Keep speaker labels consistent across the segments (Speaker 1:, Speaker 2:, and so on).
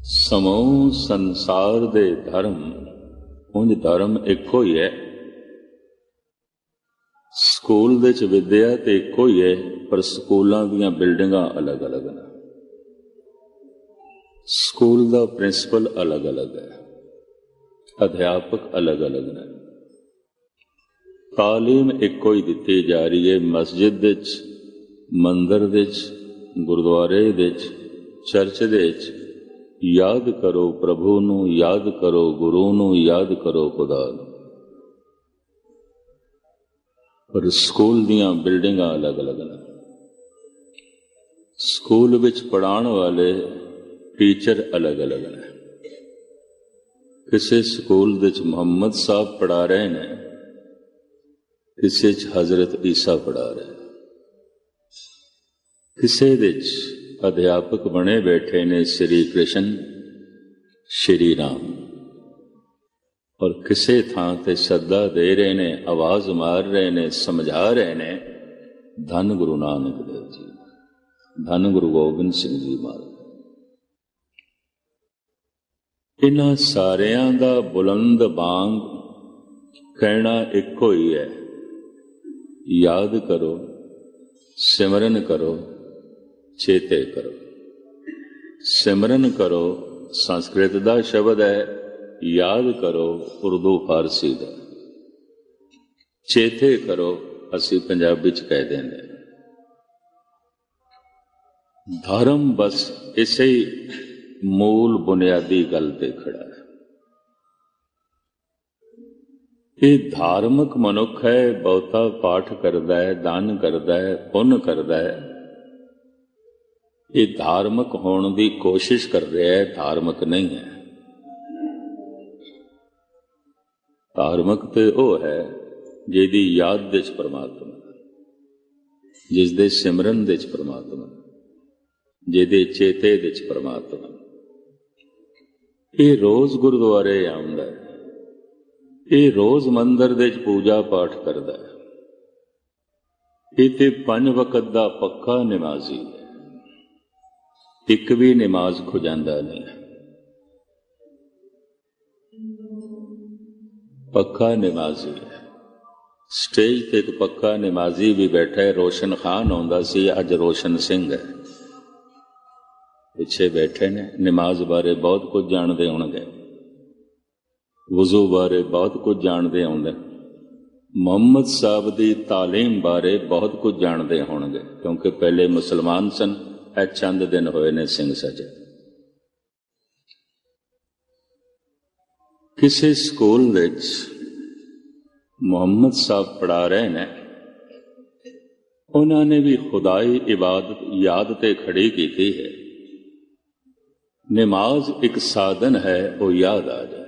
Speaker 1: ਸਮੂਹ ਸੰਸਾਰ ਦੇ ਧਰਮ ਉਂਝ ਧਰਮ ਇੱਕੋ ਹੀ ਹੈ। ਸਕੂਲ ਦੇ 'ਚ ਵਿਦਿਆ ਤੇ ਇੱਕੋ ਹੀ ਹੈ, ਪਰ ਸਕੂਲਾਂ ਦੀਆਂ ਬਿਲਡਿੰਗਾਂ ਅਲੱਗ-ਅਲੱਗ ਨੇ। ਸਕੂਲ ਦਾ ਪ੍ਰਿੰਸੀਪਲ ਅਲੱਗ-ਅਲੱਗ ਹੈ, ਅਧਿਆਪਕ ਅਲੱਗ-ਅਲੱਗ ਨੇ। ਤਾਲੀਮ ਇੱਕੋ ਹੀ ਦਿੱਤੀ ਜਾ ਰਹੀ ਹੈ। ਮਸਜਿਦ ਦੇ 'ਚ, ਮੰਦਰ ਦੇ 'ਚ, ਗੁਰਦੁਆਰੇ ਦੇ 'ਚ, ਚਰਚ ਦੇ 'ਚ ਯਾਦ ਕਰੋ ਪ੍ਰਭੂ ਨੂੰ, ਯਾਦ ਕਰੋ ਗੁਰੂ ਨੂੰ, ਯਾਦ ਕਰੋ ਖੁਦਾ ਨੂੰ। ਪਰ ਸਕੂਲ ਦੀਆਂ ਬਿਲਡਿੰਗਾਂ ਅਲੱਗ-ਅਲੱਗ ਨੇ। ਸਕੂਲ ਵਿੱਚ ਪੜ੍ਹਾਉਣ ਵਾਲੇ ਟੀਚਰ ਅਲੱਗ-ਅਲੱਗ ਨੇ। ਕਿਸੇ ਸਕੂਲ ਵਿੱਚ ਮੁਹੰਮਦ ਸਾਹਿਬ ਪੜ੍ਹਾ ਰਹੇ ਨੇ, ਕਿਸੇ 'ਚ ਹਜ਼ਰਤ ਈਸਾ ਪੜ੍ਹਾ ਰਹੇ, ਕਿਸੇ ਵਿੱਚ ਅਧਿਆਪਕ ਬਣੇ ਬੈਠੇ ਨੇ ਸ਼੍ਰੀ ਕ੍ਰਿਸ਼ਨ, ਸ਼੍ਰੀ ਰਾਮ, ਔਰ ਕਿਸੇ ਥਾਂ ਤੇ ਸੱਦਾ ਦੇ ਰਹੇ ਨੇ, ਆਵਾਜ਼ ਮਾਰ ਰਹੇ ਨੇ, ਸਮਝਾ ਰਹੇ ਨੇ, ਧੰਨ ਗੁਰੂ ਨਾਨਕ ਦੇਵ ਜੀ, ਧੰਨ ਗੁਰੂ ਗੋਬਿੰਦ ਸਿੰਘ ਜੀ ਮਹਾਰਾਜ। ਇਹਨਾਂ ਸਾਰਿਆਂ ਦਾ ਬੁਲੰਦ ਬਾਂਗ ਕਹਿਣਾ ਇੱਕੋ ਹੀ ਹੈ, ਯਾਦ ਕਰੋ, ਸਿਮਰਨ ਕਰੋ, ਚੇਤੇ ਕਰੋ। ਸਿਮਰਨ ਕਰੋ ਸੰਸਕ੍ਰਿਤ ਦਾ ਸ਼ਬਦ ਹੈ, ਯਾਦ ਕਰੋ ਉਰਦੂ ਫਾਰਸੀ ਦਾ, ਚੇਤੇ ਕਰੋ ਅਸੀਂ ਪੰਜਾਬੀ 'ਚ ਕਹਿ ਦਿੰਦੇ। ਧਰਮ ਬਸ ਇਸੇ ਮੂਲ ਬੁਨਿਆਦੀ ਗੱਲ ਤੇ ਖੜਾ ਹੈ। ਇਹ ਧਾਰਮਿਕ ਮਨੁੱਖ ਹੈ, ਬਹੁਤਾ ਪਾਠ ਕਰਦਾ ਹੈ, ਦਾਨ ਕਰਦਾ ਹੈ, ਪੁੰਨ ਕਰਦਾ ਹੈ। ਇਹ ਧਾਰਮਿਕ ਹੋਣ ਦੀ ਕੋਸ਼ਿਸ਼ ਕਰ ਰਿਹਾ ਹੈ, ਧਾਰਮਿਕ ਨਹੀਂ ਹੈ। ਧਾਰਮਿਕ ਤੇ ਉਹ ਹੈ ਜਿਹਦੀ ਯਾਦ ਦੇ 'ਚ ਪਰਮਾਤਮਾ, ਜਿਸ ਦੇ ਸਿਮਰਨ ਦੇ 'ਚ ਪਰਮਾਤਮਾ, ਜਿਹਦੇ ਚੇਤੇ ਦੇ 'ਚ ਪਰਮਾਤਮਾ। ਇਹ ਰੋਜ਼ ਗੁਰਦੁਆਰੇ ਆਉਂਦਾ ਹੈ, ਇਹ ਰੋਜ਼ ਮੰਦਰ ਦੇ 'ਚ ਪੂਜਾ ਪਾਠ ਕਰਦਾ ਹੈ। ਇਹ ਤੇ 5 ਵਕਤ ਦਾ ਪੱਕਾ ਨਿਮਾਜ਼ੀ ਹੈ, ਇੱਕ ਵੀ ਨਮਾਜ਼ ਖੁਜਾਂਦਾ ਨਹੀਂ। ਪੱਕਾ ਨਮਾਜ਼ੀ ਹੈ। ਸਟੇਜ ਤੇ ਇੱਕ ਪੱਕਾ ਨਮਾਜ਼ੀ ਵੀ ਬੈਠਾ ਹੈ। ਰੋਸ਼ਨ ਖਾਨ ਆਉਂਦਾ ਸੀ, ਅੱਜ ਰੋਸ਼ਨ ਸਿੰਘ ਹੈ, ਪਿੱਛੇ ਬੈਠੇ ਨੇ। ਨਮਾਜ਼ ਬਾਰੇ ਬਹੁਤ ਕੁਝ ਜਾਣਦੇ ਹੋਣਗੇ, ਵਜ਼ੂ ਬਾਰੇ ਬਹੁਤ ਕੁਝ ਜਾਣਦੇ ਹੋਣਗੇ, ਮੁਹੰਮਦ ਸਾਹਿਬ ਦੀ ਤਾਲੀਮ ਬਾਰੇ ਬਹੁਤ ਕੁਝ ਜਾਣਦੇ ਹੋਣਗੇ, ਕਿਉਂਕਿ ਪਹਿਲੇ ਮੁਸਲਮਾਨ ਸਨ। ਇਹ ਚੰਦ ਦਿਨ ਹੋਏ ਨੇ ਸਿੰਘ ਸਜੇ। ਕਿਸੇ ਸਕੂਲ ਵਿੱਚ ਮੁਹੰਮਦ ਸਾਹਿਬ ਪੜ੍ਹਾ ਰਹੇ ਨੇ, ਉਹਨਾਂ ਨੇ ਵੀ ਖੁਦਾਈ ਇਬਾਦਤ ਯਾਦ ਤੇ ਖੜੀ ਕੀਤੀ ਹੈ। ਨਮਾਜ਼ ਇੱਕ ਸਾਧਨ ਹੈ, ਉਹ ਯਾਦ ਆ ਜਾਏ।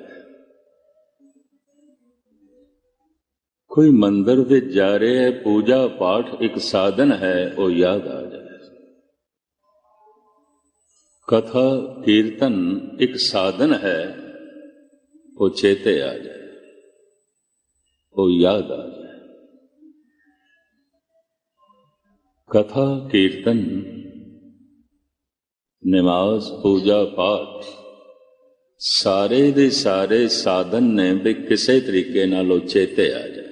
Speaker 1: ਕੋਈ ਮੰਦਰ ਦੇ ਜਾ ਰਿਹਾ ਹੈ, ਪੂਜਾ ਪਾਠ ਇੱਕ ਸਾਧਨ ਹੈ, ਉਹ ਯਾਦ ਆ ਜਾਏ। ਕਥਾ ਕੀਰਤਨ ਇੱਕ ਸਾਧਨ ਹੈ, ਉਹ ਚੇਤੇ ਆ ਜਾਏ, ਉਹ ਯਾਦ ਆ ਜਾਏ। ਕਥਾ ਕੀਰਤਨ, ਨਮਾਜ਼, ਪੂਜਾ ਪਾਠ ਸਾਰੇ ਦੇ ਸਾਰੇ ਸਾਧਨ ਨੇ ਵੀ ਕਿਸੇ ਤਰੀਕੇ ਨਾਲ ਉਹ ਚੇਤੇ ਆ ਜਾਏ,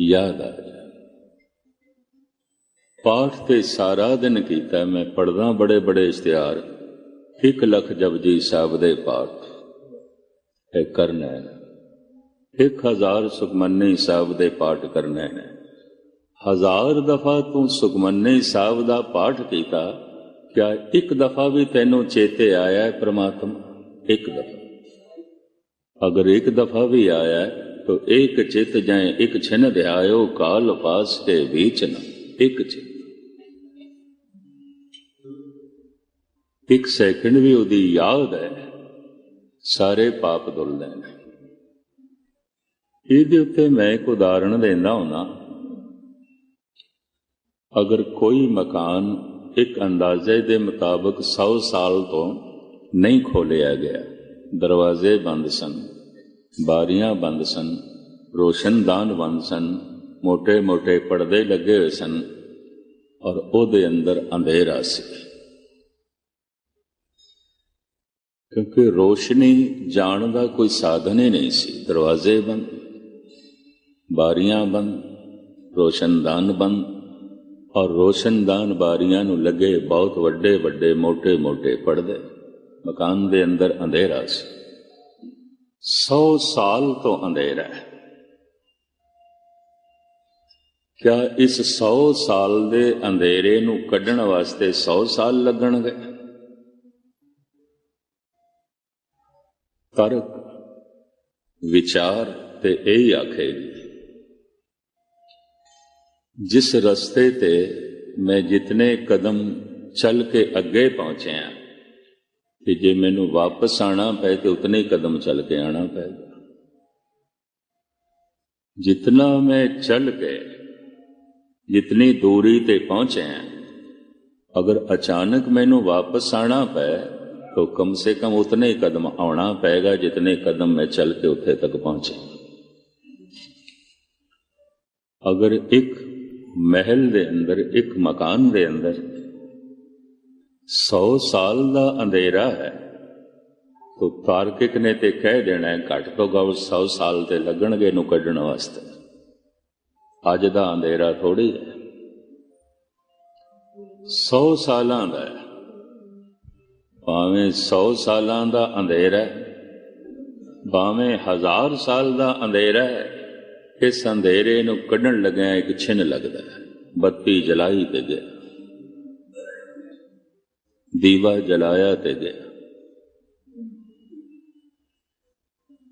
Speaker 1: ਯਾਦ ਆ ਜਾਏ। ਪਾਠ ਤੇ ਸਾਰਾ ਦਿਨ ਕੀਤਾ ਮੈਂ, ਪੜ੍ਹਦਾ ਬੜੇ ਬੜੇ ਇਸ਼ਤਿਹਾਰ, 1 ਲੱਖ ਜਪਜੀ ਸਾਹਿਬ ਦੇ ਪਾਠ ਇਹ ਕਰਨਾ ਹੈ, 1000 ਸੁਖਮਨੀ ਸਾਹਿਬ ਦੇ ਪਾਠ ਕਰਨੇ ਨੇ। 1000 ਦਫਾ ਤੂੰ ਸੁਖਮਨੀ ਸਾਹਿਬ ਦਾ ਪਾਠ ਕੀਤਾ, ਕਿਆ ਇੱਕ ਦਫਾ ਵੀ ਤੈਨੂੰ ਚੇਤੇ ਆਇਆ ਹੈ ਪ੍ਰਮਾਤਮਾ? ਇੱਕ ਦਫਾ ਅਗਰ ਇੱਕ ਦਫਾ ਵੀ ਆਇਆ तो एक चित जाए एक छिन ध्यायो काल पास के बीच न एक चित। एक सैकंड भी उदी याद है, सारे पाप धुलदे ने। ਇਹਦੇ ਉੱਤੇ ਮੈਂ ਇੱਕ ਉਦਾਹਰਣ ਦਿੰਦਾ ਹੁਣਾ। ਅਗਰ ਕੋਈ ਮਕਾਨ ਇੱਕ ਅੰਦਾਜ਼ੇ ਦੇ ਮੁਤਾਬਕ 100 ਸਾਲ ਤੋਂ ਨਹੀਂ ਖੋਲਿਆ ਗਿਆ, ਦਰਵਾਜ਼ੇ ਬੰਦ ਸਨ, ਬਾਰੀਆਂ ਬੰਦ ਸਨ, ਰੋਸ਼ਨਦਾਨ ਬੰਦ ਸਨ, ਮੋਟੇ ਮੋਟੇ ਪਰਦੇ ਲੱਗੇ ਹੋਏ ਸਨ, ਔਰ ਉਹਦੇ ਅੰਦਰ ਅੰਧੇਰਾ ਸੀ, क्योंकि रोशनी जाण का कोई साधन ही नहीं सी। दरवाजे बंद, बारियां बंद, रोशनदान बंद, और रोशनदान बारियां नूं लगे बहुत वड्डे वड्डे मोटे मोटे पर्दे। मकान दे अंदर अंधेरा सी। 100 साल तो अंधेरा है। क्या इस 100 साल दे अंधेरे नूं कड्ढण वास्ते 100 साल लगणगे? तर्क विचार ते यही आखेगी, जिस रस्ते ते मैं जितने कदम चल के अगे पहुंचे हैं कि जे मैनू वापस आना पे तो उतने ही कदम चल के आना पेगा। जितना मैं चल के जितनी दूरी ते पहुंचे हैं, अगर अचानक मैनू वापस आना पे तो कम से कम उतने ही कदम आना पेगा जितने कदम मैं चल के उत्थे तक पहुंचे। अगर एक महल दे अंदर, एक मकान दे अंदर 100 साल का अंधेरा है तो तार्किक ने ते कह देना है घट तो घट 100 साल ते लगणगे नूं कढण वास्ते। अज दा अंधेरा थोड़ी है, 100 सालां दा है। भावें 100 सालां दा अंधेरा है, भावें 1000 साल दा अंधेरा है, इस अंधेरे नूं कढण लग्या एक छिन लगदा है। बत्ती जलाई ते गया, दीवा जलाया ते गया।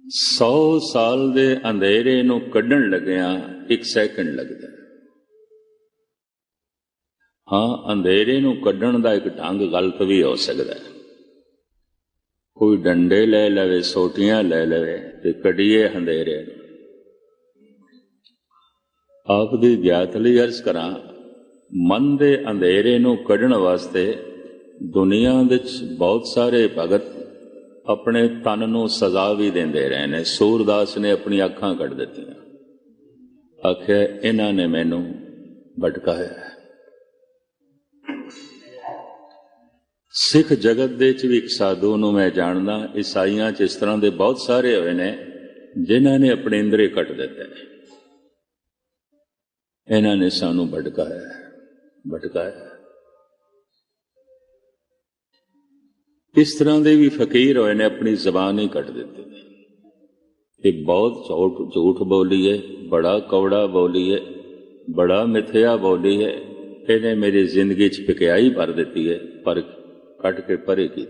Speaker 1: 100 साल दे अंधेरे नूं कढण लग्या 1 सैकंड लगदा है। हाँ, अंधेरे नूं कढण दा एक ढंग गलत भी हो सकदा है। कोई डंडे ले लवे, सोटियां ले लवे ते कढीए अंधेरे। आप दी ज्ञात लई अर्ज करां, मन दे अंधेरे नूं कढण वास्ते दुनिया विच बहुत सारे भगत अपने तन नूं सजा भी देंदे रहे ने। सूरदास ने अपनी अखां कढ दित्तियां, आखिया इन्हां ने मैनू भटकाया है। सिख जगत दे च भी एक साधु नूं मैं जानदा, ईसाइयां च इस तरह के बहुत सारे होए ने जिन्हां ने अपने इंद्रे कट दिते। इन्हां ने सानू भटकाया है, भटकाया। इस तरह के भी फकीर होए ने अपनी जबान ही कट दिती। ये बहुत झूठ बोली है, बड़ा कौड़ा बोली है, बड़ा मिथ्या बोली है। इन्हें मेरी जिंदगी च पिकियाई भर दी है, पर कट के परे की।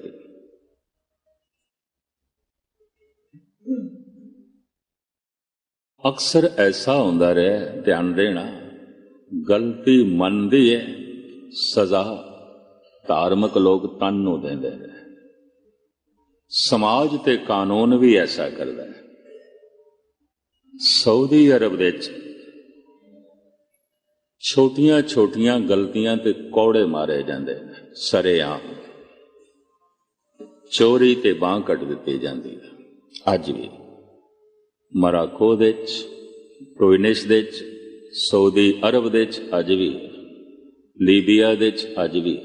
Speaker 1: अक्सर ऐसा होंदा रहा, ध्यान देना, गलती मन दी है, सजा धार्मिक लोग तन नूं देंदे ने। समाज ते कानून भी ऐसा करदा है। सऊदी अरब दे छोटियां छोटियां गलतियां ते कौड़े मारे जांदे ने, सरेआम। चोरी ते बांह कट दिती जाती है। अज भी मराको दे टूनिस दे सऊदी अरब दे अज भी, लीबिया दे अज भी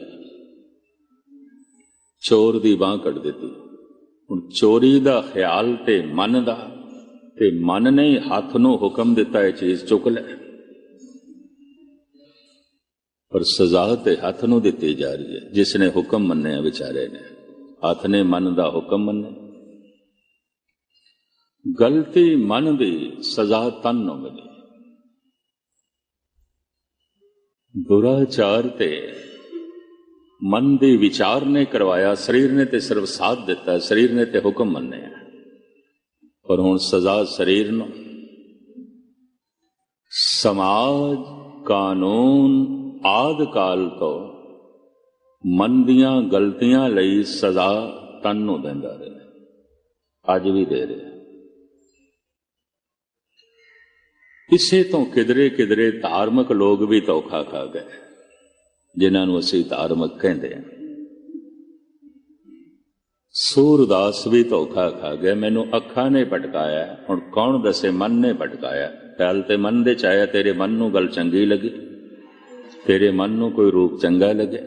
Speaker 1: चोर दी बांह कट दिती। हुण चोरी दा ख्याल ते मन दा, ते मन ने हथ नूं हुक्म दिता है चीज चुक ले, पर सजा ते हथ नूं दिती जा रही है। जिसने हुक्म मन्ने बेचारे ने, हथ ने मन दा हुक्म मन्ने। गलती मन दी, सजा तन नूं मिली। दुराचार ते मन दी विचार ने करवाया, शरीर ने ते सिर्फ साथ दिता, शरीर ने ते हुक्म मन्ने, पर हुण सजा शरीर नूं। समाज कानून आदि काल तो मन दियां गलतियां लई सजा तन नूं देंदा रहा, अज भी दे रहे। इसे तो किधरे किधरे धार्मिक लोग भी धोखा खा गए, जिन्हां नूं असीं धार्मिक कहंदे हां। सूरदास भी धोखा खा गया, मैनू अखां ने भटकाया। हुण कौन दसे मन ने भटकाया? गल ते मन दे च आया, तेरे मन नूं गल चंगी लगी, तेरे मन नूं कोई रूप चंगा लगे,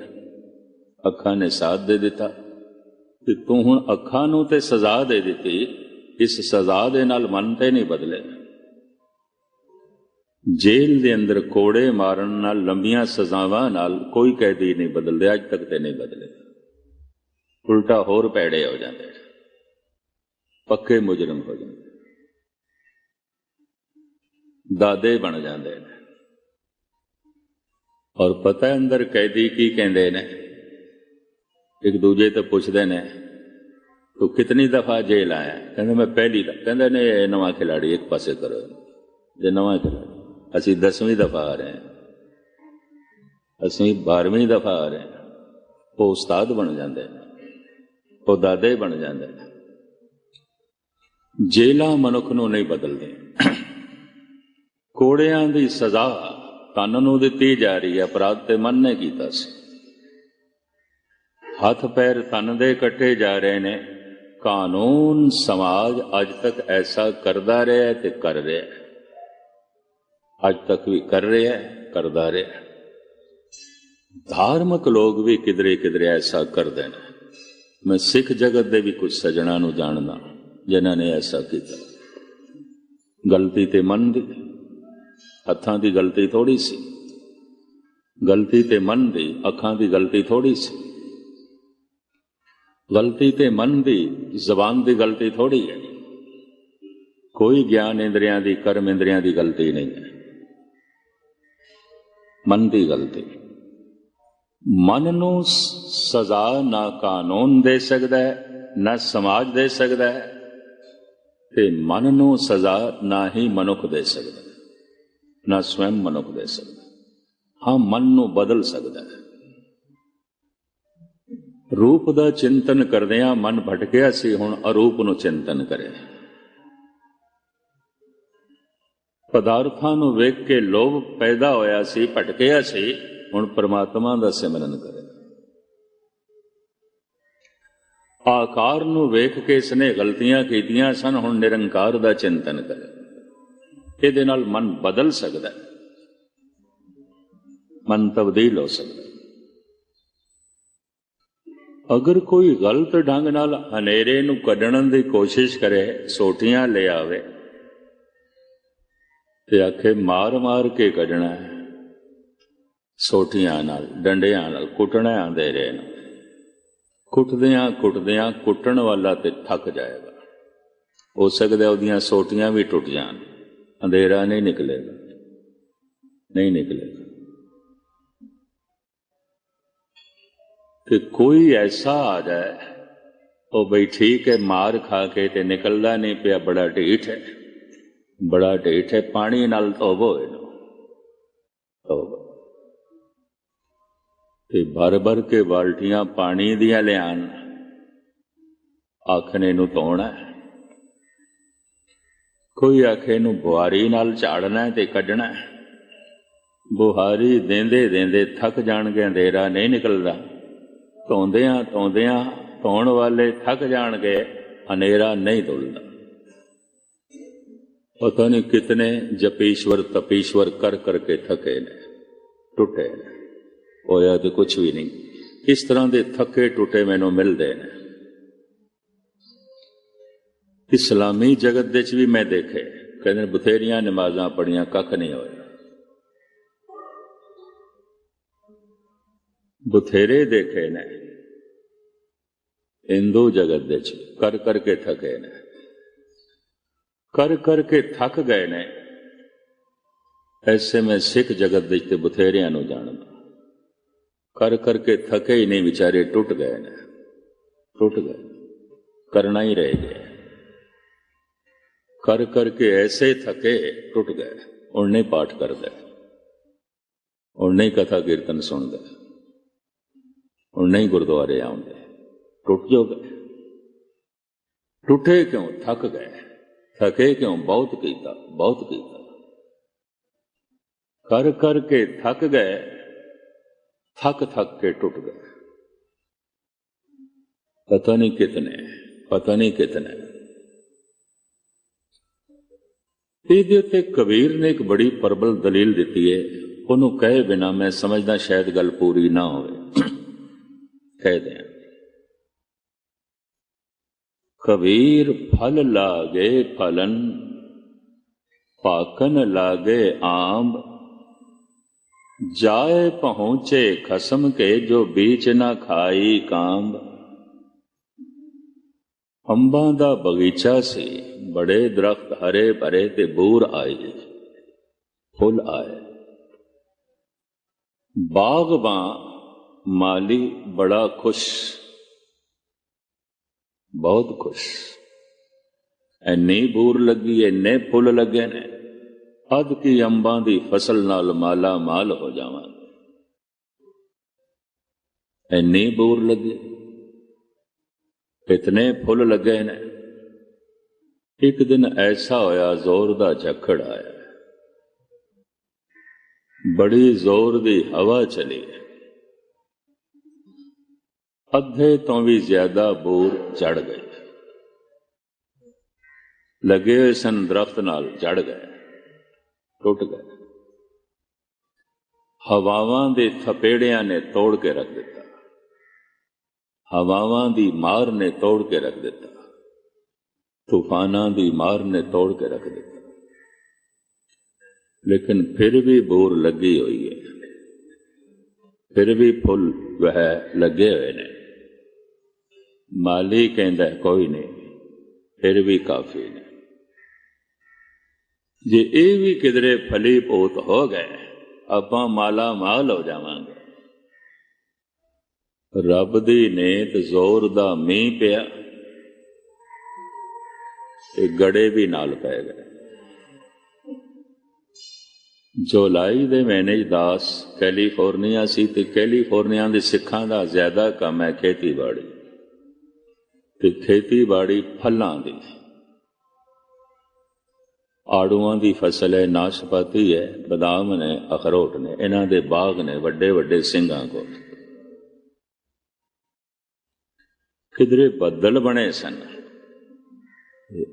Speaker 1: अखां ने साथ दे दिता, कि तू हुण अखां नूं ते सज़ा दे दित्ती, इस सज़ा दे नाल मन ते नहीं बदले। जेल दे अंदर कोड़े मारन नाल, लंबियां सज़ावां नाल कोई कैदी नहीं बदलदे, अज तक ते नहीं बदले। उल्टा होर पैड़े हो जाते, पक्के मुजरम हो जाते, दादे बन जाते हैं। और पता है अंदर कैदी की कहते ने, एक दूजे तो पुछते ने तू कितनी दफा जेल आया? कहते मैं पहली दफा। कहते ने नवा खिलाड़ी एक पासे करो, जे नवा खिलाड़ी असी 10वीं दफा आ रहे हैं, असी 12वीं दफा आ रहे हैं। वो उस्ताद बन जाते हैं, वो दादे बन जाते हैं। जेलां मनुख नूं नहीं बदलदी। कोड़ियां दी सज़ा तन नूं दित्ती जा रही है, अपराध ते मन ने कीता सी। हथ पैर तन दे कट्टे जा रहे ने। कानून समाज अज तक ऐसा करदा रहा ते कर रहा है, अज तक भी कर रहा है, करदा रहा। धार्मिक लोग भी किधरे किधरे ऐसा करते हैं। मैं सिख जगत दे भी कुछ सज्जणा नूं जानदा जिन्हां ने ऐसा किया। गलती ते मन दी, हत्थां दी गलती थोड़ी सी। गलती ते मन दी, अखां दी गलती थोड़ी सी। गलती ते मन दी, जबान दी गलती थोड़ी है। कोई ज्ञान इंद्रियां दी, कर्म इंद्रियां दी गलती नहीं है, मन दी गलती। मन नूं सज़ा ना कानून दे सकदा है, ना समाज दे सकदा है, ते मन नूं सज़ा ना ही मनुख दे सकदा, ना स्वयं मनुख दे सकदा। हाँ, मन नूं बदल सकदा है। रूप दा चिंतन करदियां मन भटकिया सी, हुण अरूप नूं चिंतन करे। पदार्थां नूं वेख के लोभ पैदा होया सी, भटकिया सी, हुण परमात्मा दा सिमरन करे। आकार नूं वेख के इसने गलतियां कीतियां सन, हुण निरंकार दा चिंतन करे। इहदे नाल मन बदल सकदा है, मन तब्दील हो सकदा है। अगर कोई गलत ढंग नाल हनेरे नूं कढण दी कोशिश करे, सोटियां ले आवे ते आखे मार मार के कढना है, सोटियां नाल, डंडियां नाल कुटना अंधेरे नूं। कुटदियां कुटदियां कुटण वाला ते थक जाएगा। हो सकदा उहदियां सोटियां भी टुट जान, अंधेरा नहीं निकलेगा, नहीं निकलेगा। कि कोई ऐसा आ जाए, ओ बई ठीक है, मार खा के ते निकलदा नहीं पिया, बड़ा ढीठ है, बड़ा ढीठ है, पानी नाल धोवो इहनूं, धोवो। ते भर भर के बाल्टियां पानी दियां लियान, आखने नूं धोना है। कोई आखे नूं बुहारी नाल झाड़ना है ते कढना है। बुहारी देंदे देंदे थक जाणगे, अंधेरा नहीं निकलदा। धोंदियां धोंदियां धोण वाले थक जाणगे, हनेरा नहीं धुलदा। पता नहीं कितने जपीश्वर तपीश्वर कर करके थके ने, टुटे ने, होया तो कुछ भी नहीं। इस तरह के थके टुटे मैनू मिलते हैं। इस्लामी जगत दे भी मैं देखे, कहते बथेरियां नमाज़ां पढ़ियां, कख नहीं होया। बथेरे देखे ने हिंदू जगत दे कर करके थके ने, कर करके थक गए ने। ऐसे में सिख जगत दे बथेरियां नूं जानदा, कर करके थके ही नहीं, बेचारे टुट गए ने, टुट गए, करना ही रह गया। कर करके ऐसे थके टुट गए। हुण नहीं पाठ करदे, हुण नहीं कथा कीर्तन सुनदे, हुण नहीं गुरुद्वारे आउंदे, टुट जो गए। टुटे क्यों? थक गए। थके क्यों? बहुत कीता, बहुत कीता, कर करके थक गए, थक थक के टुट गए। पता नहीं कितने, पता नहीं कितने। ਇਹਦੇ ਉੱਤੇ कबीर ने एक बड़ी प्रबल दलील दी है। ਉਹਨੂੰ कहे बिना मैं समझदा शायद गल पूरी ना होवे, कह दें। कबीर फल लागे फलन, पाकन लागे आंब, जाए पहुंचे खसम के, जो बीच ना खाई कांब। अंबां दा बगीचा सी, बड़े दरख्त हरे भरे ते बूर आई, फुल आए। बागबां माली बड़ा खुश, बहुत खुश। इन्नी बूर लगी, इन्ने फुल लगे ने, अद की अंबां दी फसल नाल माला माल हो जावांगे। इन्नी बूर लगी, इतने फुल लगे ने। एक दिन ऐसा होया, जोर दा झक्कड़ आया, बड़ी जोर दी हवा चली, अद्धे तो भी ज्यादा बूर जड़ गए। लगे हुए सन दरख्त नाल, जड़ गए, टुट गए। हवावां दे थपेड़ियां ने तोड़ के रख दिता, हवावां दी मार ने तोड़ के रख दिता, तूफानां दी मार ने तोड़ के रख दिता। लेकिन फिर भी बूर लगी हुई है, फिर भी फुल वह लगे हुए ने। माली कहंदा कोई नहीं, फिर भी काफी ने। जे ये भी किधरे फली पोत हो गए, आपां माला माल हो जावांगे। रब दी नेत जोर दा मींह पिया, ते गड़े भी नाल पै गए। जुलाई दे महीने दास कैलीफोर्निया सी, ते कैलीफोर्निया दे सिखां दा ज्यादा काम है खेतीबाड़ी, ते खेतीबाड़ी फलां दी। आड़ूआं दी फसल है, नाशपाती है, बदाम ने, अखरोट ने, इन्हां दे बाग ने वड्डे वड्डे सिंघां कोल। किधरे बदल बने सन,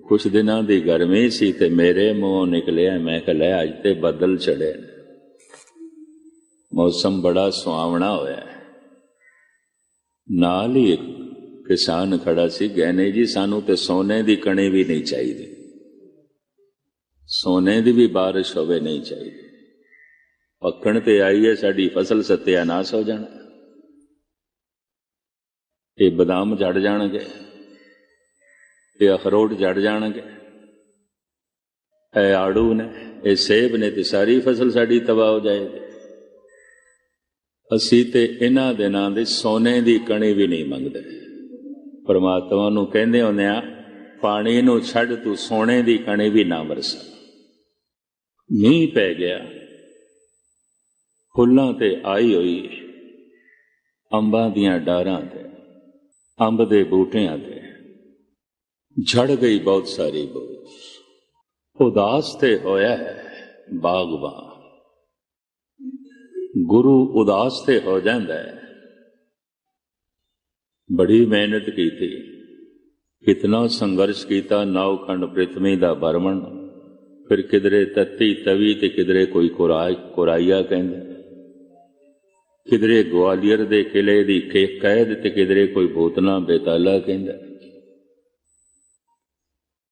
Speaker 1: कुछ दिनां दी गर्मी सी, ते मेरे मुंहों निकलिया, मैं कहा लै अज ते बदल चढ़े, मौसम बड़ा सुहावना होया। नाल ही एक किसान खड़ा सी, गहने जी सानू ते सोने दी कणी भी नहीं चाहिए, सोने दी भी बारिश होवे नहीं चाहिए। पक्कण ते आई है साडी फसल, सत्यानाश हो जाना, ये बदाम जड़ जाणगे, ये अखरोट जड़ जाणगे, ए आड़ू ने, ये सेब ने, ते सारी फसल साडी तबाह हो जाएगी। असी ते इन्हां दिनां दे सोने दी कणी भी नहीं मंगदे। परमात्मा नूं कहंदे हुंदे आ, पानी नूं छड्ड, तू सोने दी कणी भी ना वरसा। मींह पै गया, फुल्लां ते आई हुई, अंबां दीयां डारां ते, अंब दे बूटियां ते झड़ गई बहुत सारी बूर। उदास ते होया है बागबां, गुरु उदास ते हो जांदा है। बड़ी मेहनत की थी, कितना संघर्ष किया, नावखंड पृथ्वी दा भरमण, फिर किधरे तत्ती तवी ते किधरे कोई कुराइया कहंदा, किधरे ग्वालियर दे किले दी कैद ते किधरे कोई भूतना बेताला कहंदा,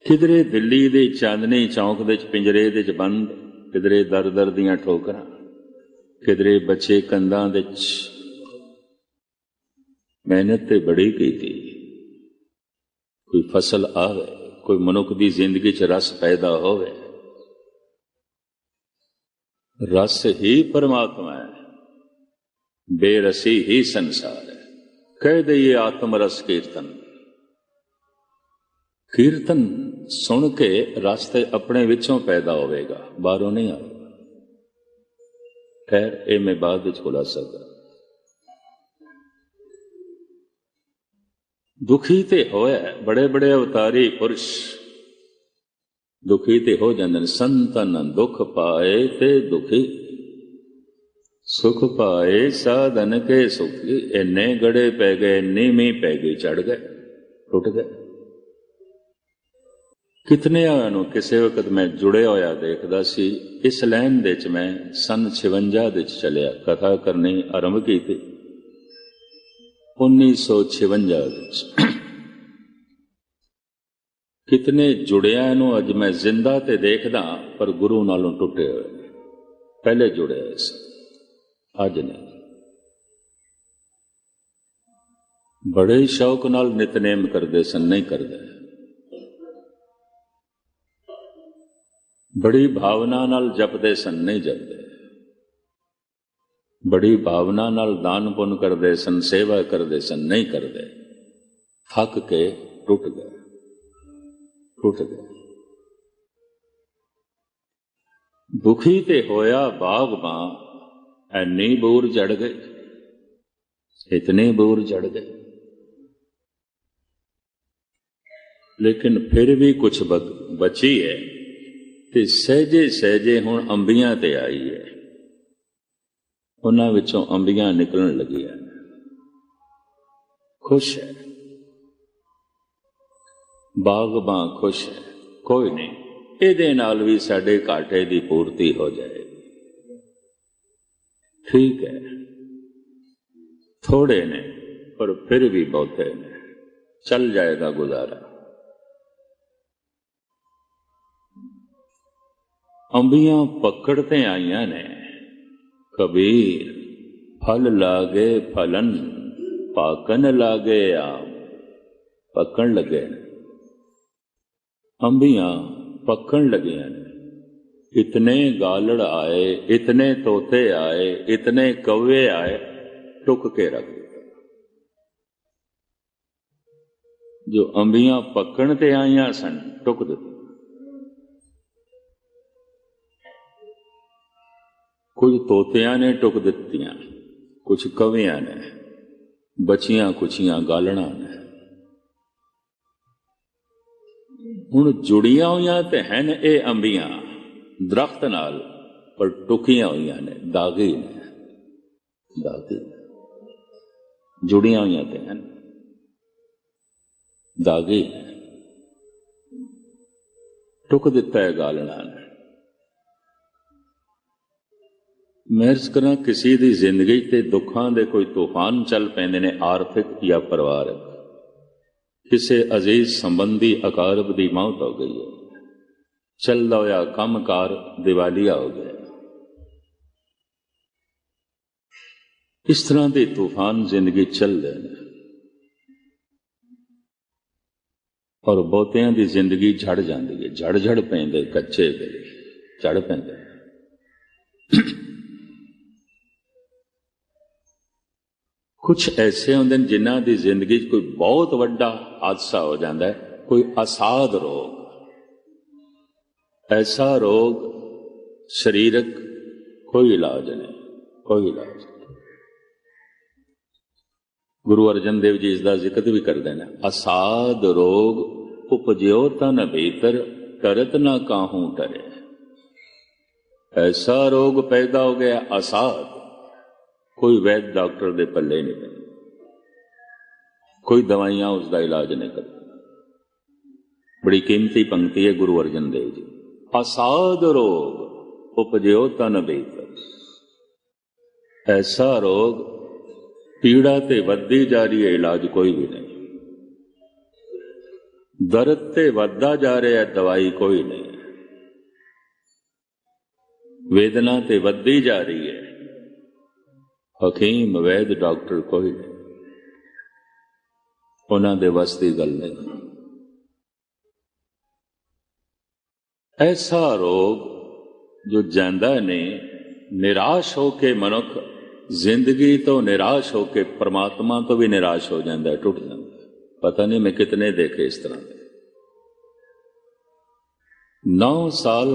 Speaker 1: किधरे दिल्ली दे चांदनी चौक दे पिंजरे दे बंद, किधरे दर दर दियां ठोकरां, किधरे बच्चे कंधां दे। मेहनत ते बड़ी कीती, कोई फसल आवे, कोई मनुख दी जिंदगी च रस पैदा होवे। रस ही परमात्मा है, बेरसी ही संसार है। कह दइए आत्मरस कीर्तन, कीर्तन सुन के रास्ते अपने विचों पैदा होवेगा, बाहरों नहीं आएगा। खैर ये मैं बाद विच खुलासा कर। दुखी ते होया, बड़े बड़े अवतारी पुरुष दुखी ते हो जांदे। संतन दुख पाए ते दुखी, सुख पाए साधन के सुखी। इन्ने गड़े पै गए, नीमी पै गई, चढ़ गए, टुट गए। कितने नूं किसी वक्त मैं जुड़े होया देखदा सी। इस लैन दे च मैं सन 56 दे च चलिया, कथा करनी आरंभ की थी 1956 दे च। कितने जुड़िया नूं अज मैं जिंदा ते देखदा, पर गुरु नालों टुटे हुए। पहले जुड़े सन, अज नहीं। बड़े शौक नाल नितनेम करते सन, नहीं करते। बड़ी भावना नाल जपते सन, नहीं जपते। बड़ी भावना नाल दान पुण्य करते सन, सेवा करते सन, नहीं करते। थक के टुट गए, टुट गए। दुखी ते होया बागबां, ऐनी बूर चढ़ गए, इतने बूर चढ़ गए। लेकिन फिर भी कुछ बची है, ते सहजे सहजे हुण अंबियां ते आई है। उन्हां विचों अंबियां निकलण लगियां, खुश है। बागबां खुश है, कोई नहीं, ਇਹਦੇ ਨਾਲ भी साडे घाटे की पूर्ति हो जाए। ठीक है, थोड़े ने पर फिर भी बहुते ने, चल जाएगा गुजारा। अंबियां पकड़ते आईयां ने, कबीर फल लागे फलन, पाकन लागे आम। पकन लगे ने, अंबियां पकन लगे ने। इतने गालड़ आए, इतने तोते आए, इतने कौवे आए, टुक के रख दिया। जो अंबियां पकन ते आईयां सन, टुक दिती। कुछ तोतियां ने टुक दित्तियां, कुछ कवियां ने, बचियां कुछियां गालणा ने। हुण जुड़िया हुई तो हैं ये अंबियां दरख्त नाल, पर टुकिया हुई ने, दागी ने, दागी। जुड़िया हुई तो हैं, दागी ने। टुक दिता है गालणा ने। मैं अर्ज करा, किसी की जिंदगी ते दुखां दे कोई तूफान चल पैंदे ने, आर्थिक या परिवारक। किसी अजीज संबंधी अकारब की मौत हो गई है, चलदा होया काम कार दिवालिया हो गया। इस तरह के तूफान जिंदगी चल रहे हैं, और बहुतियां की जिंदगी झड़ जाती है। झड़ पैंदे कच्चे वेले झड़ पैंदे। कुछ ऐसे होंगे जिन्हां की जिंदगी कोई बहुत वड्डा हादसा हो जाता है, कोई असाध रोग, ऐसा रोग शरीरक कोई इलाज नहीं, कोई इलाज नहीं। गुरु अर्जन देव जी इसका जिक्र भी करते हैं, असाध रोग उपजो तन भीतर, करत ना काहू टरे। ऐसा रोग पैदा हो गया असाध, कोई वैद्य डॉक्टर दे पल्ले नहीं पैंदी, कोई दवाइयां उसका इलाज नहीं करती। बड़ी कीमती पंक्ति है गुरु अर्जन देव जी। असाध रोग उपजो तन भीतर, ऐसा रोग पीड़ा ते वधदी जा रही है, इलाज कोई भी नहीं। दर्द ते वधदा जा रहा है, दवाई कोई नहीं। वेदना ते वधदी जा रही है, हकीम वैद डॉक्टर कोई नहीं, उन्हां दे वस दी गल नहीं। ऐसा रोग जो जांदा नहीं, निराश होके मनुख जिंदगी तो निराश होके परमात्मा तो भी निराश हो जाता है, टुट जाता है। पता नहीं मैं कितने देखे इस तरह के। 9 साल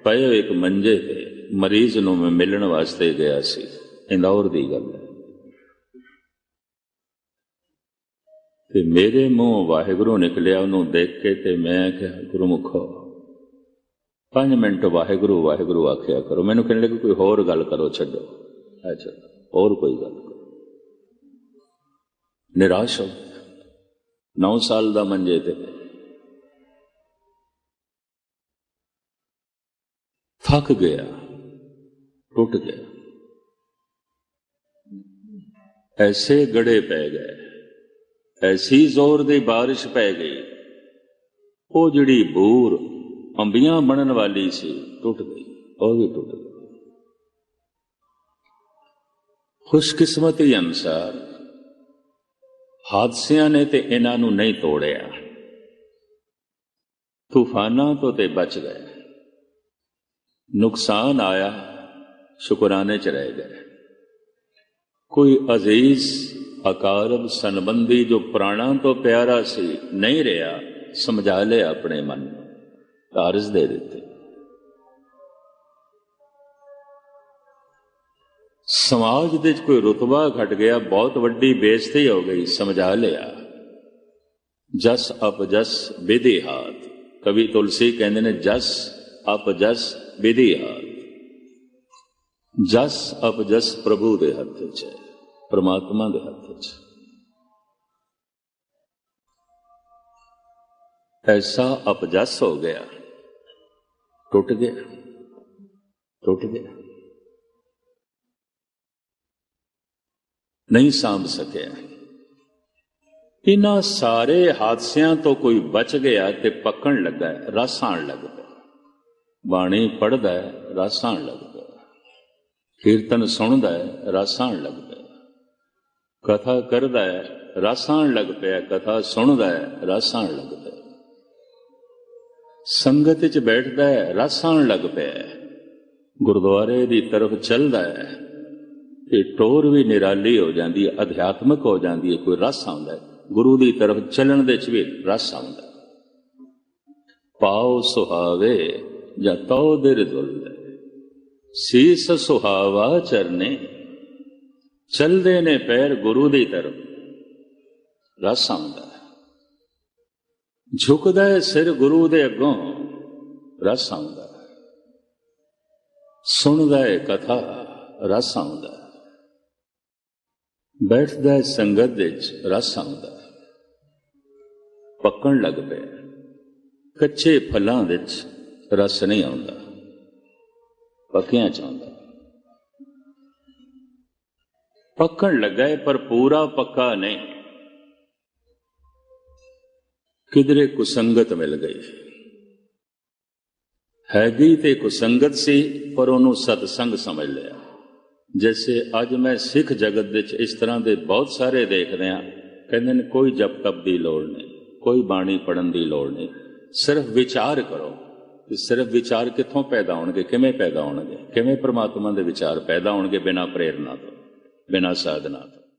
Speaker 1: पए एक मंजे पे मरीज नूं मैं मिलण वास्ते गया सी, इंदौर दी गल है। ते मेरे मुंह वाहिगुरू निकलिया, उन्होंने देख के ते मैं क्या गुरुमुखो 5 मिनट वाहिगुरू वाहिगुरू आख्या करो। मैनू कहने लगे कोई होर गल करो, छड्डो। अच्छा और कोई गल करो। निराश हो, 9 साल दा मंजे ते थक गया, टूट गया। ऐसे गड़े पै गए, ऐसी जोर दी बारिश पै गई वो जिहड़ी बूर अंबियां बनन वाली सी टुट गई, वो भी टुट गई। खुशकिस्मती अनुसार हादसियां ने ते इन्हां नूं नहीं तोड़िया, तूफानां तो ते बच गए। नुकसान आया, शुकराने च रह गए। कोई अजीज अकारब सनबंदी जो प्राणा तो प्यारा सी नहीं रहा, समझा लिया अपने मन में, कारज दे देते। समाज दे कोई रुतबा घट गया, बहुत वड्डी बेइज्जती हो गई, समझा लिया। जस अपजस विधि हाथ, कवि तुलसी कहते ने जस अपजस विधि हाथ। जस अपजस प्रभु दे हथ च है, परमात्मा दे हथ च। ऐसा अपजस हो गया, टूट गया, टूट गया, नहीं सांभ सकिया। इन्हां सारे हादसियां तो कोई बच गया ते पकण लगा, रस आण लग पिया। बाणी पढ़दा है, रस आण लग पिया। कीर्तन सुणदा है, रस आण लग पिया। कथा करदा है, रस आण लग पिया। कथा सुणदा है, रस आण लग पिया। संगत च बैठदा है, रस आण लग पिया। गुरुद्वारे दी तरफ चलदा है, ये टोर भी निराली हो जाती है, अध्यात्मक हो जाती है। कोई रस आउंदा है, गुरु की तरफ चलन दे भी रस आउंदा। पाओ सुहावे या तौ दिर दुल, सीस सुहावा चरने, चलदे ने पैर गुरु की तरफ, रस आउंदा। झुकदा है सिर गुरु दे अगों, रस आउंदा। सुनदा है कथा, रस आउंदा। बैठदा है संगत विच, रस आउंदा। पकण लग पिया। कच्चे फलां विच रस नहीं आउंदा, पक्कियां च आउंदा। पकण लगा है पर पूरा पक्का नहीं। किधरे कुसंगत मिल गई, हैगी ते कुसंगत सी, पर उन्होंने सतसंग समझ लिया। जैसे अज मैं सिख जगत विच इस तरह के बहुत सारे देख रहा, कहते हैं कोई जप तप की लोड़ नहीं, कोई बाणी पढ़न की लोड़ नहीं, सिर्फ विचार करो। सिर्फ विचार कित्थों पैदा होणगे, किवें पैदा होणगे, किवें परमात्मा के विचार पैदा होणगे? बिना प्रेरणा तो, बिना साधना तो।